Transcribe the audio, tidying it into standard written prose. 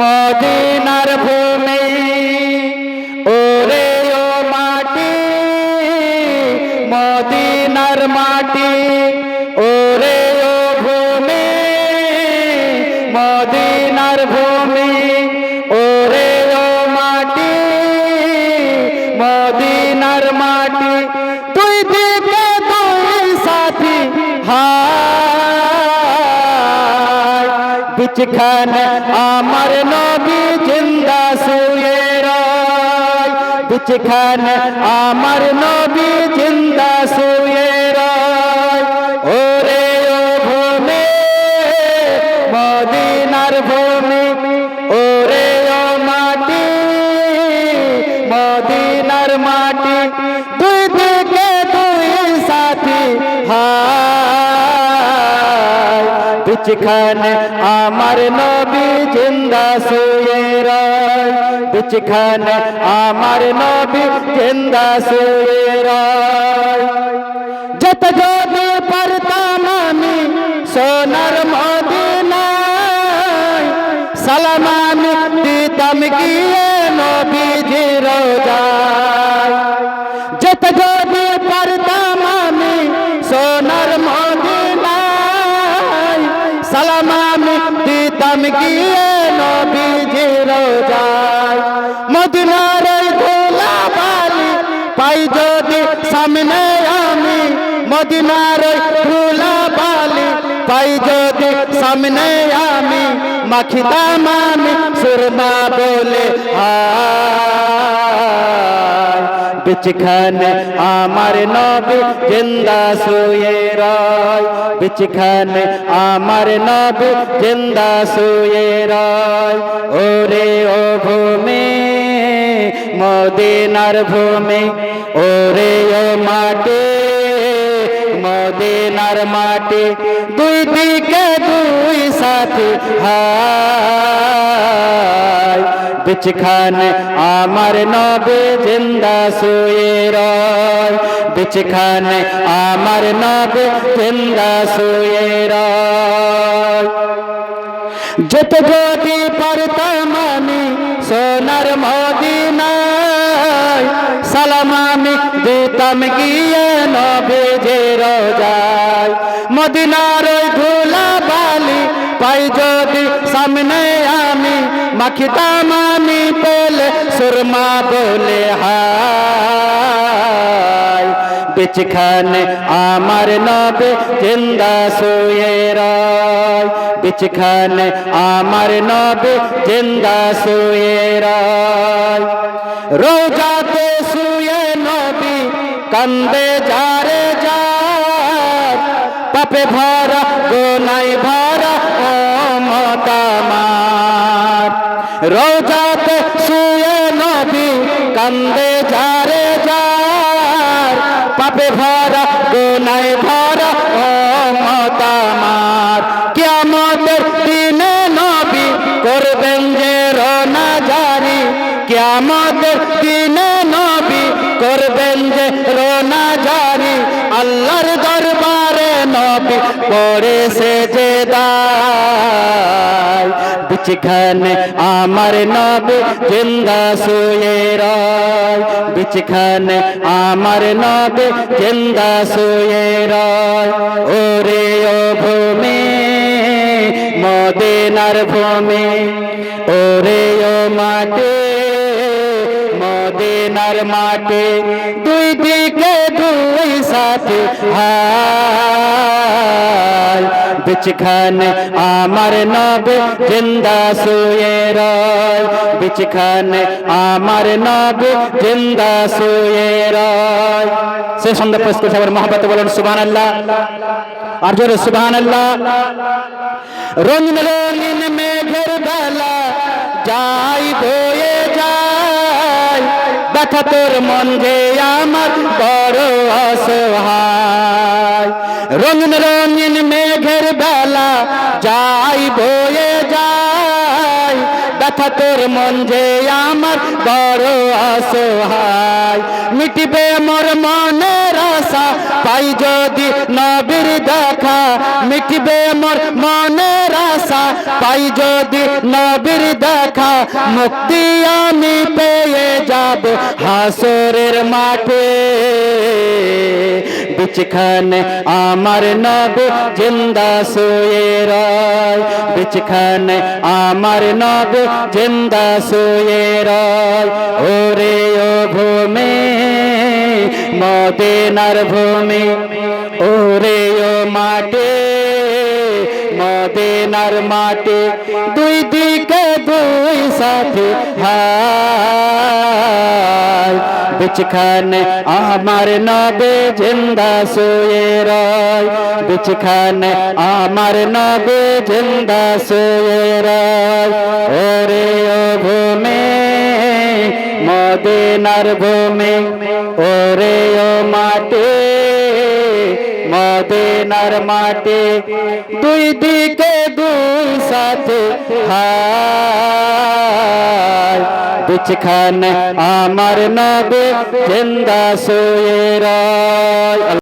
মদিনার ভূমি ওরে ও মাটি, মদিনার মাটি ওরে ও ভূমি, মদিনার ভূমি ওরে ও মাটি, মদিনার মাটি তুই দিকে তুই সাথী হায়, বিচখানে আমার নবী জিন্দা শুয়ে রয়, বিচখানে আমার নবী জিন্দা শুয়ে রয়। ওরে ও ভূমি মদিনার ভূমি ওরে ও মাটি, মদিনার মাটি দুই দিকে দুই সাথী হায়, বিচখানে আমার নবী জিন্দা শুয়ে রয়, বিচখানে আমার নবী জিন্দা শুয়ে রয়। যত যদি পারতাম আমি সোনার মদিনায়, সালাম আমি দিতাম গিয়ে নবীজির রোজায়। যত যদি পারতাম আমি সোনার মদিনায়, সালাম আমি দিতাম গিয়ে নবীজির রোজায়। মদিনার ধুলা বালি পাই যদি সামনে আমি, মদিনার ধুলা বালি পাই যদি সামনে আমি, মাখিতাম আমি সুরমা বলে হায়, বিচখানে আমার নবী জিন্দা শুয়ে রয়, বিচখানে আমার নবী জিন্দা শুয়ে রয়। ওরে ও ভূমি মদিনার ভূমি ওরে ও মাটি, মদিনার মাটি দুই দিকে দুই সাথী হায়, বিচখানে আমার নবী জিন্দা শুয়ে রয়, বিচখানে আমার নবী জিন্দা শুয়ে রয়। যত যদি পারতাম আমি সোনার মদিনায়, সালাম আমি দিতাম গিয়ে নবীজির রোজায়। মদিনার ধুলা বালি পাই যদি সামনে আমি, মাখিতাম আমি পেলে সুরমা বলে হায়, বিচখানে আমার নবী জিন্দা শুয়ে রয়, বিচখানে আমার নবী জিন্দা শুয়ে রয়। রোজাতে শুয়ে নবী কান্দে যারে যার, পাপে ভরা গোনায় ভরা উম্মত আমার। রোজাতে শুয়ে নবী কান্দে যারে যার, পাপে ভরা গোনায় ভরা উম্মত আমার। কিয়ামতের দিনে নবী করবেন যে রোনা জারি, কিয়ামতের দিনে নবী করবেন যে রোনা জারি, আল্লাহর দরবারে নবী পড়ে সেজদায়, বিচখানে আমার নবী জিন্দা শুয়ে রয়, বিচখানে আমার নবী জিন্দা শুয়ে রয়। ওরে ও ভূমি মদিনার ভূমি ওরে ও মাটি, মদিনার মাটি দুই দিকে দুই সাথী হায়, বিচখানে আমার নবী জিন্দা শুয়ে রয়, বিচখানে আমার নবী জিন্দা শুয়ে রয়। সে সন্ধ্যা পেশ করছে আবার মহব্বতে বলেন সুবহানাল্লাহ, আর জোরে সুবহানাল্লাহ। রঙিন রঙিন মেঘের বেলা যাই বয়ে যায়, ব্যথা তোর মন যে আমার বড় অসহায়। রঙিন রঙিন মেঘের বেলা যাই বয়ে যায়, ব্যথা তোর মন যে আমার বড় অসহায়। মিটবে মোর মনের আশা পাই যদি নবীর দেখা, মিটবে মোর মনের আশা পাই যদি নবীর দেখা। মুক্তি আমি পেয়ে যাব হাসরের মাঠে বিচখানে আমার নবী জিন্দা শুয়ে রয় বিচখানে আমার নবী জিন্দা শুয়ে রয় ওরে ও ভূমি মদিনার ভূমি ওরে ও মাটি মদিনার মাটি দুই দিকে দুই সাথী হায় বিচখানে আমার নবী জিন্দা শুয়ে রয় বিচখানে আমার নবী জিন্দা শুয়ে রয় ওরে ও ভূমি মদিনার ভূমি ওরে ও মাটি মদিনার মাটি দুই দিকে দুই সাথে হায় বিচখানে আমার নবী জিন্দা শুয়ে রয়।